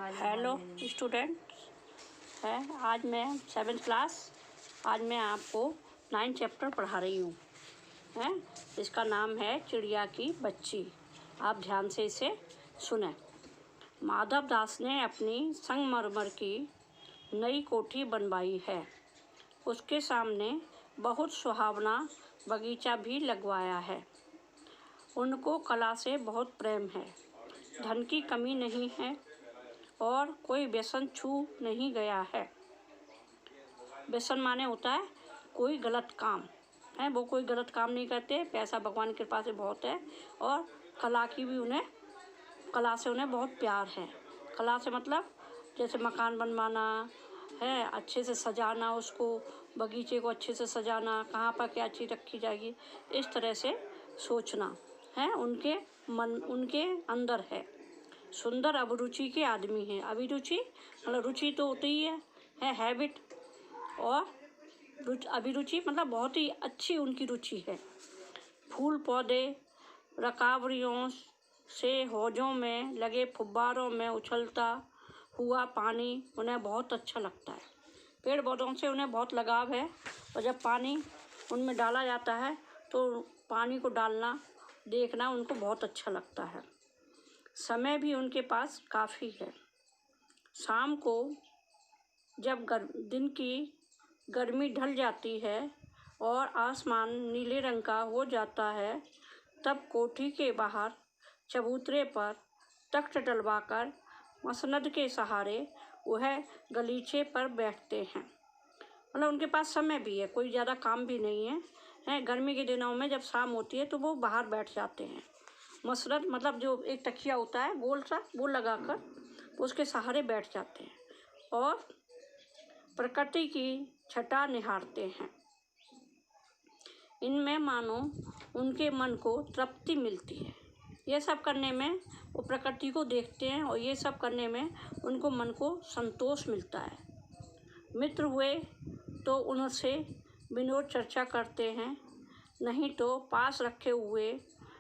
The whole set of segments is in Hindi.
हेलो स्टूडेंट्स है। आज मैं 7th क्लास, आज मैं आपको 9th चैप्टर पढ़ा रही हूँ। है इसका नाम है चिड़िया की बच्ची। आप ध्यान से इसे सुने। माधव दास ने अपनी संगमरमर की नई कोठी बनवाई है। उसके सामने बहुत सुहावना बगीचा भी लगवाया है। उनको कला से बहुत प्रेम है। धन की कमी नहीं है और कोई व्यसन छू नहीं गया है। व्यसन माने होता है कोई गलत काम है, वो कोई गलत काम नहीं करते। पैसा भगवान की कृपा से बहुत है और कला की भी कला से उन्हें बहुत प्यार है। कला से मतलब जैसे मकान बनवाना है, अच्छे से सजाना, उसको बगीचे को अच्छे से सजाना, कहाँ पर क्या चीज़ रखी जाएगी, इस तरह से सोचना है उनके उनके अंदर है। सुंदर अभिरुचि के आदमी हैं। अभिरुचि मतलब रुचि तो होती ही है हैबिट, और अभिरुचि मतलब बहुत ही अच्छी उनकी रुचि है। फूल पौधे, रकावरियों से हौजों में लगे फुब्बारों में उछलता हुआ पानी उन्हें बहुत अच्छा लगता है। पेड़ पौधों से उन्हें बहुत लगाव है और जब पानी उनमें डाला जाता है तो पानी को डालना देखना उनको बहुत अच्छा लगता है। समय भी उनके पास काफ़ी है। शाम को जब दिन की गर्मी ढल जाती है और आसमान नीले रंग का हो जाता है, तब कोठी के बाहर चबूतरे पर तख्त डलवाकर मसनद के सहारे वह गलीचे पर बैठते हैं। मतलब उनके पास समय भी है, कोई ज़्यादा काम भी नहीं है। गर्मी के दिनों में जब शाम होती है तो वो बाहर बैठ जाते हैं। मसरत मतलब जो एक तकिया होता है गोल सा, वो लगाकर उसके सहारे बैठ जाते हैं और प्रकृति की छटा निहारते हैं। इनमें मानो उनके मन को तृप्ति मिलती है। ये सब करने में वो प्रकृति को देखते हैं और ये सब करने में उनको मन को संतोष मिलता है। मित्र हुए तो उनसे विनोद चर्चा करते हैं, नहीं तो पास रखे हुए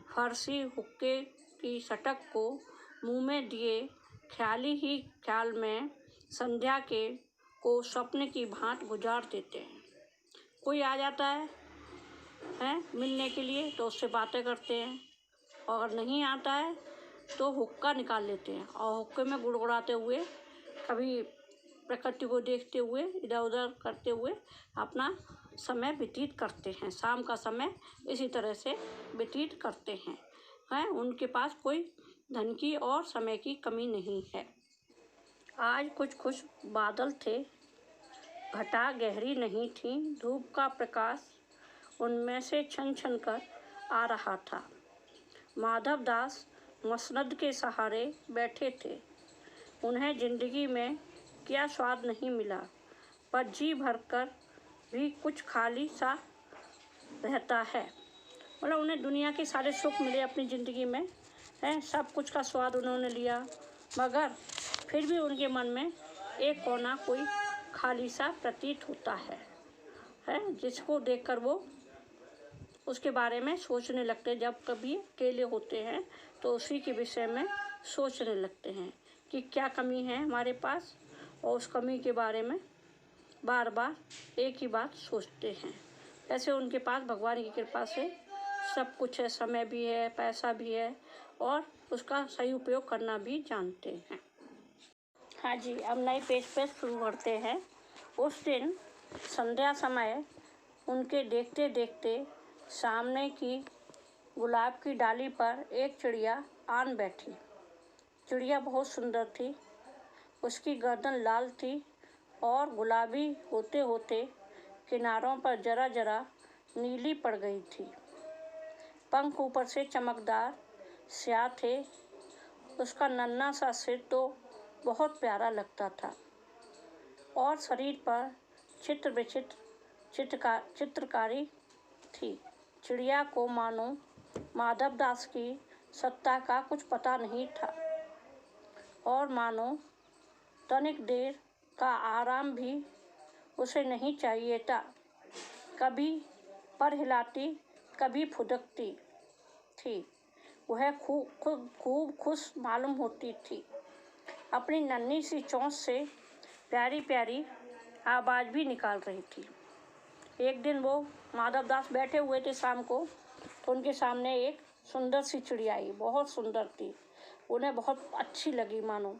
फर्सी हुक्के की सटक को मुंह में दिए ख्याली ही ख्याल में संध्या को स्वप्न की भांति गुजार देते हैं। कोई आ जाता है मिलने के लिए तो उससे बातें करते हैं, और नहीं आता है तो हुक्का निकाल लेते हैं और हुक्के में गुड़गुड़ाते हुए, कभी प्रकृति को देखते हुए, इधर उधर करते हुए अपना समय व्यतीत करते हैं। शाम का समय इसी तरह से व्यतीत करते हैं। उनके पास कोई धन की और समय की कमी नहीं है। आज कुछ खुश बादल थे, घटा गहरी नहीं थी, धूप का प्रकाश उनमें से छन छन कर आ रहा था। माधव दास मसनद के सहारे बैठे थे। उन्हें जिंदगी में क्या स्वाद नहीं मिला, पर जी भरकर भी कुछ खाली सा रहता है। मतलब उन्हें दुनिया के सारे सुख मिले अपनी ज़िंदगी में, सब कुछ का स्वाद उन्होंने लिया, मगर फिर भी उनके मन में एक कोना कोई खाली सा प्रतीत होता है जिसको देखकर वो उसके बारे में सोचने लगते हैं। जब कभी अकेले होते हैं तो उसी के विषय में सोचने लगते हैं कि क्या कमी है हमारे पास, और उस कमी के बारे में बार बार एक ही बात सोचते हैं। ऐसे उनके पास भगवान की कृपा से सब कुछ है, समय भी है, पैसा भी है और उसका सही उपयोग करना भी जानते हैं। हाँ जी, अब नए पेज पे शुरू करते हैं। उस दिन संध्या समय उनके देखते देखते सामने की गुलाब की डाली पर एक चिड़िया आन बैठी। चिड़िया बहुत सुंदर थी। उसकी गर्दन लाल थी और गुलाबी होते होते किनारों पर जरा जरा नीली पड़ गई थी। पंख ऊपर से चमकदार स्याह थे। उसका नन्हा सा सिर तो बहुत प्यारा लगता था और शरीर पर चित्र विचित्र चित्रकारी थी। चिड़िया को मानो माधव दास की सत्ता का कुछ पता नहीं था और मानो तनिक देर का आराम भी उसे नहीं चाहिए था। कभी पर हिलाती, कभी फुदकती थी। वह खूब खुश मालूम होती थी। अपनी नन्ही सी चोंच से प्यारी प्यारी आवाज़ भी निकाल रही थी। एक दिन वो माधव दास बैठे हुए थे शाम को, तो उनके सामने एक सुंदर सी चिड़िया आई, बहुत सुंदर थी। उन्हें बहुत अच्छी लगी मानो,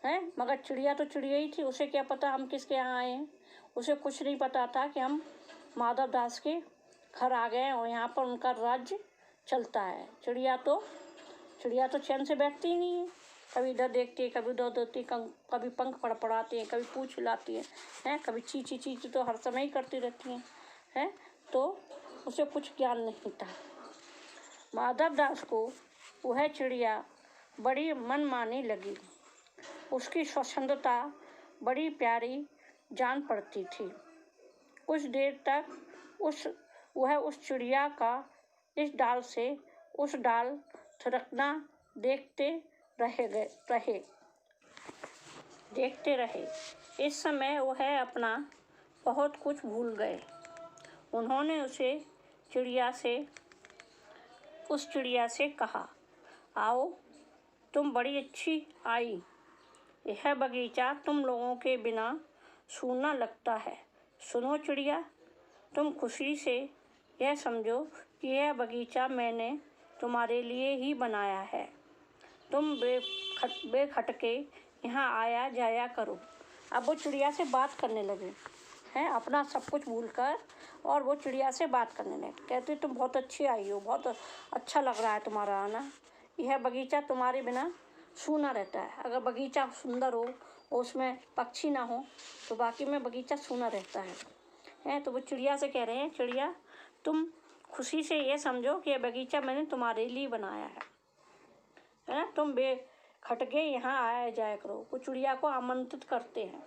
है। मगर चिड़िया तो चिड़िया ही थी, उसे क्या पता हम किसके यहाँ आए हैं। उसे कुछ नहीं पता था कि हम माधव दास के घर आ गए और यहाँ पर उनका राज्य चलता है। चिड़िया तो चैन से बैठती ही नहीं है, कभी इधर देखती है, कभी उधर देखती है, कभी पंख फड़फड़ाती है, कभी पूँछ हिलाती है, कभी ची ची ची तो हर समय ही करती रहती हैं, तो उसे कुछ ज्ञान नहीं था। माधव दास को वह चिड़िया बड़ी मनमानी लगी। उसकी स्वच्छंदता बड़ी प्यारी जान पड़ती थी। कुछ देर तक वह उस चिड़िया का इस डाल से उस डाल थिरकना देखते रहे। इस समय वह अपना बहुत कुछ भूल गए। उन्होंने उस चिड़िया से कहा, आओ, तुम बड़ी अच्छी आई। यह बगीचा तुम लोगों के बिना सूना लगता है। सुनो चिड़िया, तुम खुशी से यह समझो कि यह बगीचा मैंने तुम्हारे लिए ही बनाया है। तुम बेखटके यहाँ आया जाया करो। अब वो चिड़िया से बात करने लगे हैं, अपना सब कुछ भूलकर, और वो चिड़िया से बात करने लगे। कहते तुम बहुत अच्छी आई हो, बहुत अच्छा लग रहा है तुम्हारा आना। यह बगीचा तुम्हारे बिना सूना रहता है। अगर बगीचा सुंदर हो और उसमें पक्षी ना हो तो बाकी में बगीचा सूना रहता है। तो वो चिड़िया से कह रहे हैं, चिड़िया, तुम खुशी से ये समझो कि यह बगीचा मैंने तुम्हारे लिए बनाया है। तुम बेखटके यहाँ आया जाया करो। वो चिड़िया को आमंत्रित करते हैं,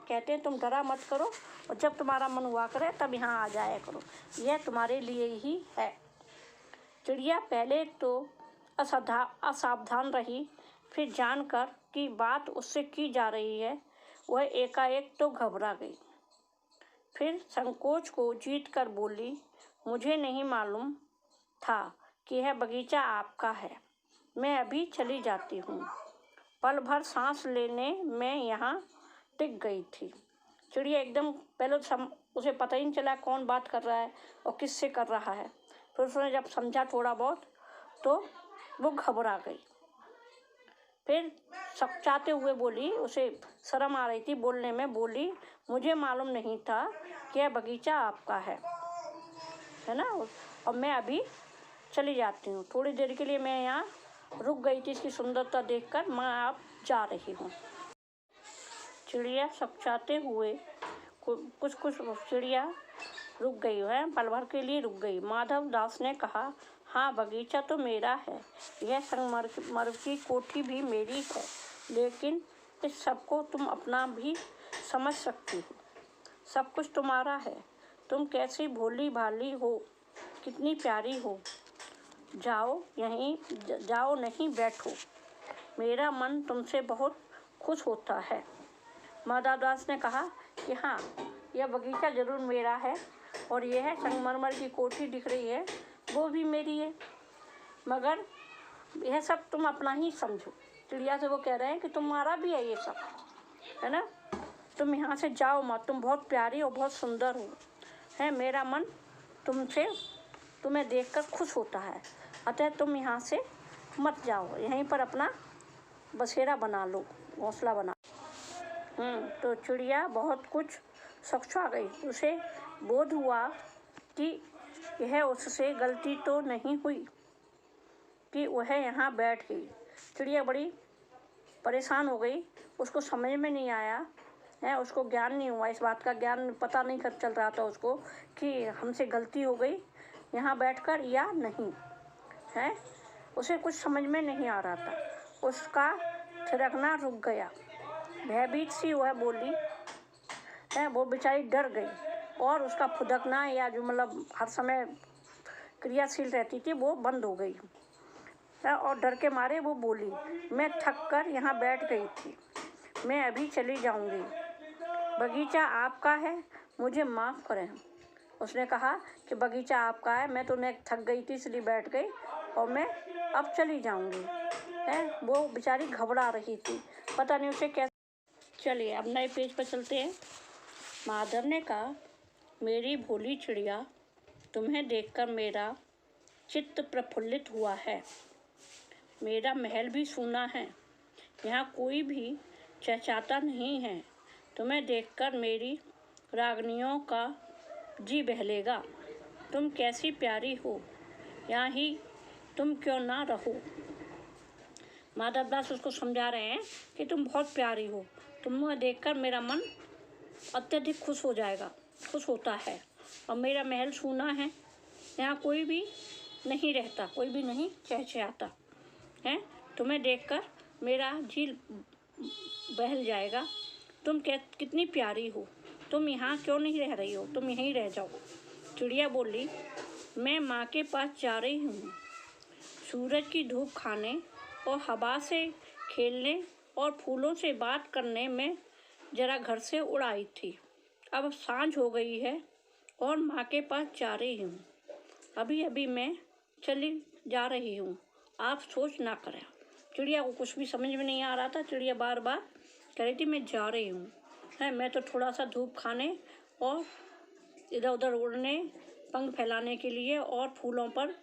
कहते हैं तुम डरा मत करो, और जब तुम्हारा मन हुआ करे तब यहाँ आ जाया करो, यह तुम्हारे लिए ही है। चिड़िया पहले तो असावधान रही, फिर जानकर कि बात उससे की जा रही है वह एकाएक तो घबरा गई। फिर संकोच को जीत कर बोली, मुझे नहीं मालूम था कि यह बगीचा आपका है। मैं अभी चली जाती हूँ। पल भर सांस लेने में यहाँ टिक गई थी। चिड़िया एकदम पहले उसे पता ही नहीं चला कौन बात कर रहा है और किससे कर रहा है। फिर उसने जब समझा थोड़ा बहुत तो वो घबरा गई। फिर सकचाते हुए बोली, उसे शर्म आ रही थी बोलने में, बोली, मुझे मालूम नहीं था कि यह बगीचा आपका है ना, और मैं अभी चली जाती हूँ। थोड़ी देर के लिए मैं यहाँ रुक गई थी, इसकी सुंदरता देखकर मैं अब जा रही हूँ। चिड़िया सकचाते हुए कुछ चिड़िया रुक गई है, पल भर के लिए रुक गई। माधव दास ने कहा, हाँ, बगीचा तो मेरा है, यह संगमरमर की कोठी भी मेरी है, लेकिन इस सब को तुम अपना भी समझ सकती हो। सब कुछ तुम्हारा है। तुम कैसी भोली भाली हो, कितनी प्यारी हो। जाओ नहीं, बैठो। मेरा मन तुमसे बहुत खुश होता है। माधव दास ने कहा कि हाँ, यह बगीचा ज़रूर मेरा है, और यह संगमरमर की कोठी दिख रही है वो भी मेरी है, मगर यह सब तुम अपना ही समझो। चिड़िया से वो कह रहे हैं कि तुम्हारा भी है ये सब, है ना। तुम यहाँ से जाओ मत, तुम बहुत प्यारी और बहुत सुंदर हो, है। मेरा मन तुम्हें देखकर खुश होता है, अतः तुम यहाँ से मत जाओ, यहीं पर अपना बसेरा बना लो, घोंसला बना। तो चिड़िया बहुत कुछ सकचा गई। उसे बोध हुआ कि यह उससे गलती तो नहीं हुई कि वह यहाँ बैठ गई। चिड़िया बड़ी परेशान हो गई, उसको समझ में नहीं आया है, उसको ज्ञान नहीं हुआ, इस बात का ज्ञान पता नहीं कर चल रहा था उसको कि हमसे गलती हो गई यहाँ बैठकर या नहीं, है। उसे कुछ समझ में नहीं आ रहा था, उसका थिरकना रुक गया। भयभीत सी वह बोली, है, वो बेचारी डर गई, और उसका फुदकना या जो मतलब हर समय क्रियाशील रहती थी वो बंद हो गई, और डर के मारे वो बोली, मैं थक कर यहाँ बैठ गई थी, मैं अभी चली जाऊँगी। बगीचा आपका है, मुझे माफ़ करें। उसने कहा कि बगीचा आपका है, मैं तो थक गई थी इसलिए बैठ गई, और मैं अब चली जाऊँगी, है। वो बेचारी घबरा रही थी, पता नहीं उसे कैसे। चलिए अब नए पेज पर चलते हैं। माधव ने कहा, मेरी भोली चिड़िया, तुम्हें देखकर मेरा चित्त प्रफुल्लित हुआ है। मेरा महल भी सूना है, यहाँ कोई भी चहचहाता नहीं है। तुम्हें देखकर मेरी रागनियों का जी बहलेगा। तुम कैसी प्यारी हो, यहाँ ही तुम क्यों ना रहो। माधव दास उसको समझा रहे हैं कि तुम बहुत प्यारी हो, तुम्हें देखकर मेरा मन अत्यधिक खुश हो जाएगा, खुश होता है। और मेरा महल सूना है, यहाँ कोई भी नहीं रहता, कोई भी नहीं चहचहाता है। तुम्हें देखकर मेरा जी बहल जाएगा। तुम कितनी प्यारी हो, तुम यहाँ क्यों नहीं रह रही हो, तुम यहीं रह जाओ। चिड़िया बोली, मैं माँ के पास जा रही हूँ। सूरज की धूप खाने और हवा से खेलने और फूलों से बात करने में जरा घर से उड़ आई थी। अब सांझ हो गई है और माँ के पास जा रही हूँ। अभी अभी मैं चली जा रही हूँ, आप सोच ना करें। चिड़िया को कुछ भी समझ में नहीं आ रहा था। चिड़िया बार बार कह रही थी मैं जा रही हूँ, मैं तो थोड़ा सा धूप खाने और इधर उधर उड़ने, पंख फैलाने के लिए और फूलों पर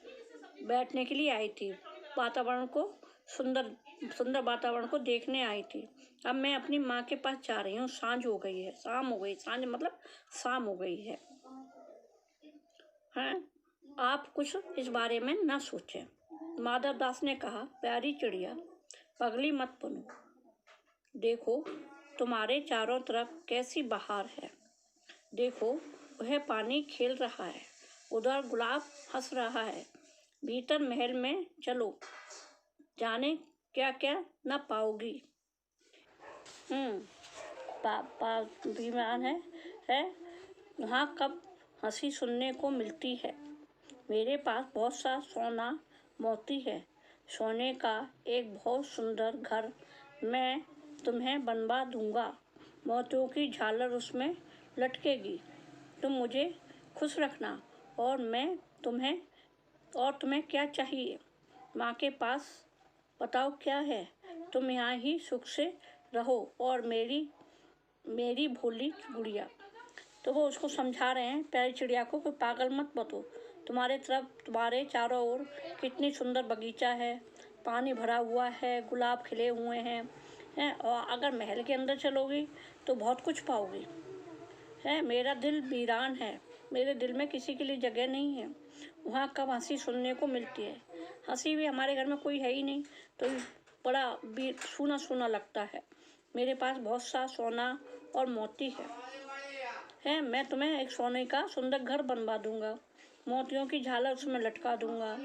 बैठने के लिए आई थी। वातावरण को सुंदर सुंदर वातावरण को देखने आई थी। अब मैं अपनी माँ के पास जा रही हूँ। सांझ हो गई है, शाम हो गई, सांझ मतलब शाम हो गई है। हैं, आप कुछ इस बारे में ना सोचें। माधव दास ने कहा, प्यारी चिड़िया, पगली मत बनो। देखो तुम्हारे चारों तरफ कैसी बहार है। देखो वह पानी खेल रहा है, उधर गुलाब हंस रहा है। भीतर महल में चलो, जाने क्या क्या ना पाओगी। पापा बीमार है वहाँ कब हंसी सुनने को मिलती है। मेरे पास बहुत सा सोना मोती है। सोने का एक बहुत सुंदर घर मैं तुम्हें बनवा दूंगा। मोतियों की झालर उसमें लटकेगी। तुम मुझे खुश रखना और तुम्हें क्या चाहिए। माँ के पास बताओ क्या है। तुम यहाँ ही सुख से रहो और मेरी भोली गुड़िया। तो वो उसको समझा रहे हैं प्यारी चिड़िया को कि पागल मत बनो। तुम्हारे चारों ओर कितनी सुंदर बगीचा है, पानी भरा हुआ है, गुलाब खिले हुए हैं और अगर महल के अंदर चलोगी तो बहुत कुछ पाओगी। मेरा दिल वीरान है, मेरे दिल में किसी के लिए जगह नहीं है। वहाँ कब हंसी सुनने को मिलती है। हंसी भी हमारे घर में कोई है ही नहीं, तो बड़ा सूना सूना लगता है। मेरे पास बहुत सा सोना और मोती है। मैं तुम्हें एक सोने का सुंदर घर बनवा दूंगा, मोतियों की झालर उसमें लटका दूंगा।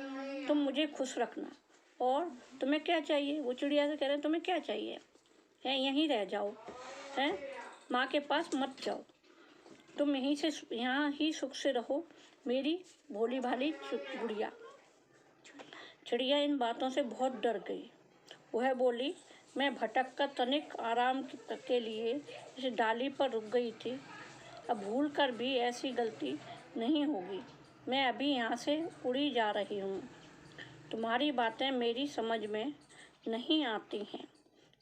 तुम मुझे खुश रखना। और तुम्हें क्या चाहिए। वो चिड़िया से कह रहे हैं तुम्हें क्या चाहिए। यहीं रह जाओ, माँ के पास मत जाओ। तुम यहाँ ही सुख से रहो, मेरी भोली भाली गुड़िया। चिड़िया इन बातों से बहुत डर गई। वह बोली, मैं भटक कर तनिक आराम के लिए इस डाली पर रुक गई थी। अब भूल कर भी ऐसी गलती नहीं होगी। मैं अभी यहाँ से उड़ी जा रही हूँ। तुम्हारी बातें मेरी समझ में नहीं आती हैं।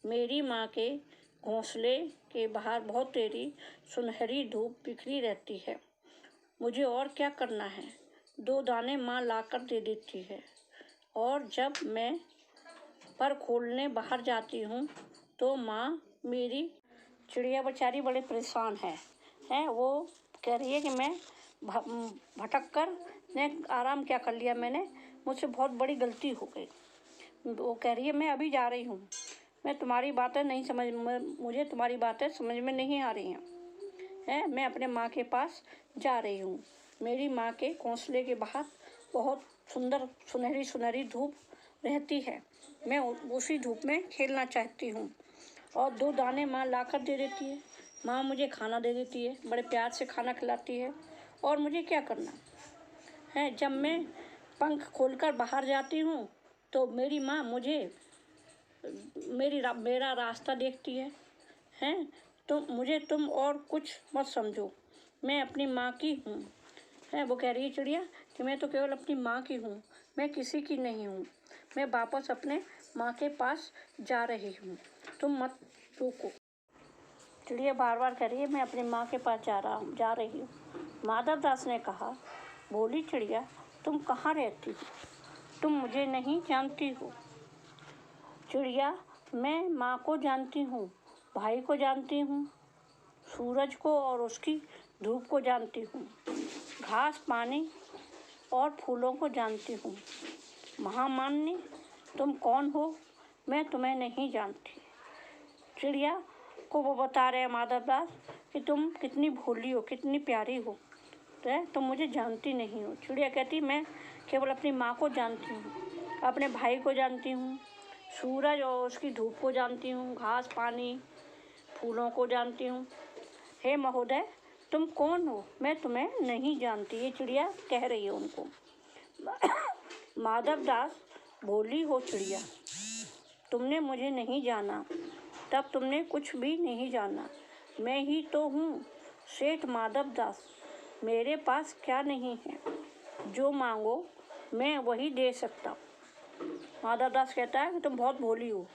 मेरी माँ के घोंसले के बाहर बहुत तेरी सुनहरी धूप बिखरी रहती है। मुझे और क्या करना है। 2 दाने माँ लाकर दे देती है और जब मैं पर खोलने बाहर जाती हूँ तो माँ मेरी। चिड़िया बेचारी बड़े परेशान है। वो कह रही है कि मैं भटक कर ने आराम क्या कर लिया मैंने, मुझसे बहुत बड़ी गलती हो गई। वो कह रही है मैं अभी जा रही हूँ, मैं तुम्हारी बातें नहीं मुझे तुम्हारी बातें समझ में नहीं आ रही हैं। मैं अपने माँ के पास जा रही हूँ। मेरी माँ के घोंसले के बाहर बहुत सुंदर सुनहरी सुनहरी धूप रहती है। मैं उसी धूप में खेलना चाहती हूँ। और 2 दाने माँ लाकर दे देती है। माँ मुझे खाना दे देती है, बड़े प्यार से खाना खिलाती है। और मुझे क्या करना है। जब मैं पंख खोलकर बाहर जाती हूँ तो मेरी माँ मुझे मेरा रास्ता देखती है। तुम और कुछ मत समझो, मैं अपनी माँ की हूँ। वो कह रही है चिड़िया कि मैं तो केवल अपनी माँ की हूँ, मैं किसी की नहीं हूँ। मैं वापस अपने माँ के पास जा रही हूँ, तुम मत रुको। चिड़िया बार बार कह रही है, मैं अपनी माँ के पास जा रही हूँ। माधव दास ने कहा, बोली चिड़िया, तुम कहाँ रहती हो? तुम मुझे नहीं जानती हो। चिड़िया, मैं माँ को जानती हूँ, भाई को जानती हूँ, सूरज को और उसकी धूप को जानती हूँ, घास, पानी और फूलों को जानती हूँ। महामान्य, तुम कौन हो? मैं तुम्हें नहीं जानती। चिड़िया को वो बता रहे हैं माधव दास कि तुम कितनी भोली हो, कितनी प्यारी हो, तुम मुझे जानती नहीं हो। चिड़िया कहती, मैं केवल अपनी माँ को जानती हूँ, अपने भाई को जानती हूँ, सूरज और उसकी धूप को जानती हूँ, घास, पानी, फूलों को जानती हूँ। हे महोदय, तुम कौन हो? मैं तुम्हें नहीं जानती। ये चिड़िया कह रही है उनको। माधव दास बोली, हो चिड़िया, तुमने मुझे नहीं जाना, तब तुमने कुछ भी नहीं जाना। मैं ही तो हूँ, सेठ माधव दास। मेरे पास क्या नहीं है, जो मांगो मैं वही दे सकता हूँ। माधव दास कहता है कि तुम बहुत भोली हो,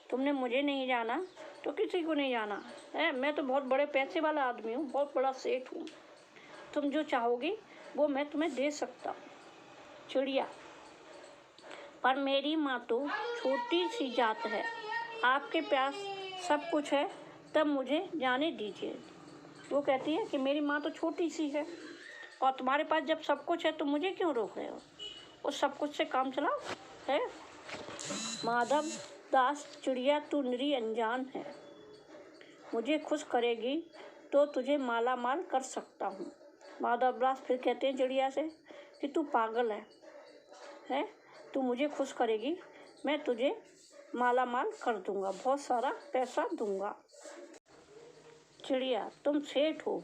तुमने मुझे नहीं जाना तो किसी को नहीं जाना है। मैं तो बहुत बड़े पैसे वाला आदमी हूँ, बहुत बड़ा सेठ हूँ। तुम जो चाहोगी वो मैं तुम्हें दे सकता हूँ। चिड़िया, पर मेरी माँ तो छोटी सी जात है, आपके पास सब कुछ है, तब मुझे जाने दीजिए। वो कहती है कि मेरी माँ तो छोटी सी है और तुम्हारे पास जब सब कुछ है तो मुझे क्यों रोक रहे हो? उस सब कुछ से काम चलाओ है। माधव दास, चिड़िया तू निरी अनजान है, मुझे खुश करेगी तो तुझे माला माल कर सकता हूँ। माधव दास फिर कहते हैं चिड़िया से कि तू पागल है, तू मुझे खुश करेगी, मैं तुझे माला माल कर दूंगा, बहुत सारा पैसा दूंगा। चिड़िया, तुम सेठ हो,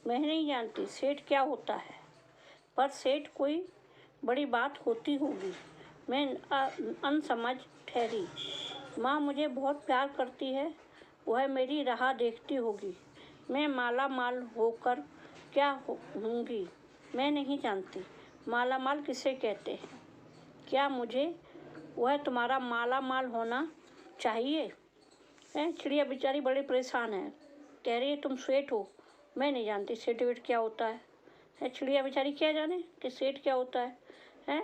मैं नहीं जानती सेठ क्या होता है, पर सेठ कोई बड़ी बात होती होगी। मैं अनसमझ ठहरी। माँ मुझे बहुत प्यार करती है, वह मेरी राह देखती होगी। मैं माला माल होकर क्या होऊंगी, मैं नहीं जानती। माला माल किसे कहते हैं? क्या मुझे वह तुम्हारा माला माल होना चाहिए? चिड़िया बेचारी बड़ी परेशान है, कह रही है तुम सेठ हो, मैं नहीं जानती सेठ वेठ क्या होता है। चिड़िया बेचारी क्या जाने कि सेठ क्या होता है।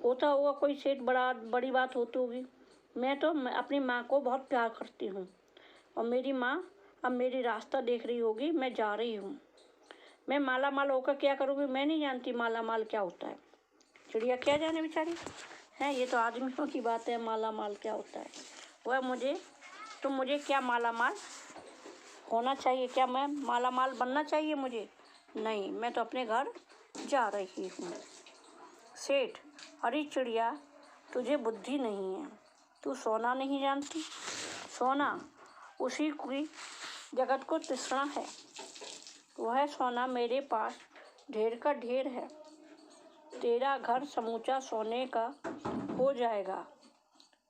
होता होगा कोई सेठ, बड़ी बात होती होगी। मैं अपनी माँ को बहुत प्यार करती हूँ और मेरी माँ अब मेरी रास्ता देख रही होगी, मैं जा रही हूँ। मैं माला माल होकर क्या करूँगी, मैं नहीं जानती माला माल क्या होता है। चिड़िया क्या जाने बेचारी है, ये तो आदमियों की बात है, माला माल क्या होता है। वह मुझे क्या माला माल होना चाहिए, क्या मैं माला माल बनना चाहिए मुझे? नहीं, मैं तो अपने घर जा रही हूँ। सेठ, अरे चिड़िया, तुझे बुद्धि नहीं है, तू सोना नहीं जानती? सोना उसी की जगत को तृष्णा है, वह सोना मेरे पास ढेर का ढेर है। तेरा घर समूचा सोने का हो जाएगा,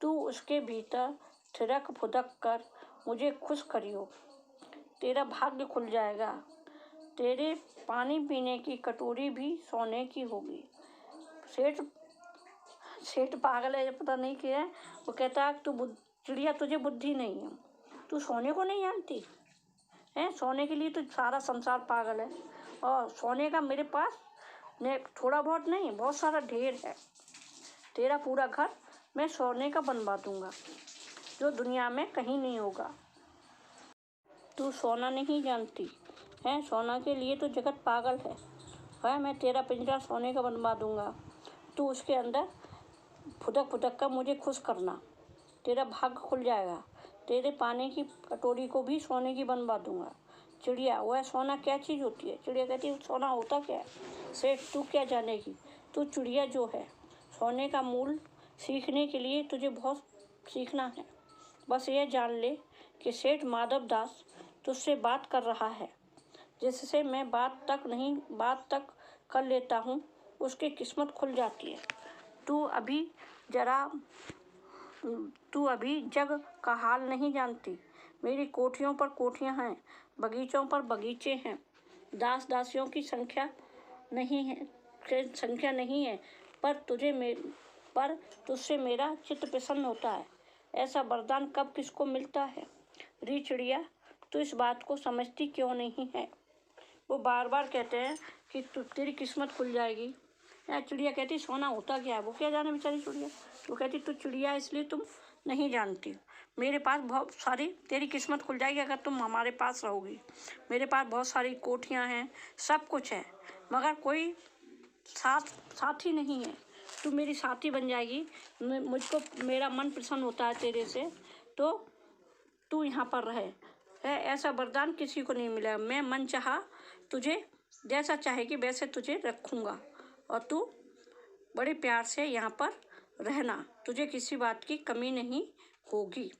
तू उसके भीतर थिरक फुदक कर मुझे खुश करियो। तेरा भाग्य खुल जाएगा, तेरे पानी पीने की कटोरी भी सोने की होगी। सेठ पागल है, पता नहीं क्या है। वो कहता है चिड़िया तुझे बुद्धि नहीं है, तू सोने को नहीं जानती है। सोने के लिए तो सारा संसार पागल है, और सोने का मेरे पास थोड़ा बहुत नहीं, बहुत सारा ढेर है। तेरा पूरा घर मैं सोने का बनवा दूंगा, जो दुनिया में कहीं नहीं होगा। तू सोना नहीं जानती है, सोना के लिए तो जगत पागल है। मैं तेरा पिंजरा सोने का बनवा दूंगा, तू उसके अंदर फुदक फुदक कर मुझे खुश करना। तेरा भाग्य खुल जाएगा, तेरे पानी की कटोरी को भी सोने की बनवा दूंगा। चिड़िया, वह सोना क्या चीज़ होती है? चिड़िया कहती है सोना होता क्या है? सेठ, तू क्या जानेगी, तू चिड़िया जो है। सोने का मूल सीखने के लिए तुझे बहुत सीखना है। बस ये जान ले कि सेठ माधव दास तुझसे बात कर रहा है, जिससे मैं बात तक कर लेता हूँ, उसकी किस्मत खुल जाती है। तू अभी जग का हाल नहीं जानती। मेरी कोठियों पर कोठियाँ हैं, बगीचों पर बगीचे हैं, दास दासियों की संख्या नहीं है, पर तुझसे मेरा चित्त प्रसन्न होता है। ऐसा वरदान कब किसको मिलता है? री चिड़िया, तू इस बात को समझती क्यों नहीं है? वो बार बार कहते हैं कि तू तेरी किस्मत खुल जाएगी। या चिड़िया कहती सोना होता क्या है, वो क्या जाने बेचारी चिड़िया। वो कहती तू चिड़िया है इसलिए तुम नहीं जानती, मेरे पास बहुत सारी, तेरी किस्मत खुल जाएगी अगर तुम हमारे पास रहोगी। मेरे पास बहुत सारी कोठियाँ हैं, सब कुछ है, मगर कोई साथी नहीं है। तू मेरी साथी बन जाएगी, मुझको मेरा मन प्रसन्न होता है तेरे से, तो तू यहाँ पर रहे। ऐसा वरदान किसी को नहीं मिला। मैं मन चाहा तुझे जैसा चाहेगी वैसे तुझे रखूँगा और तू बड़े प्यार से यहाँ पर रहना, तुझे किसी बात की कमी नहीं होगी।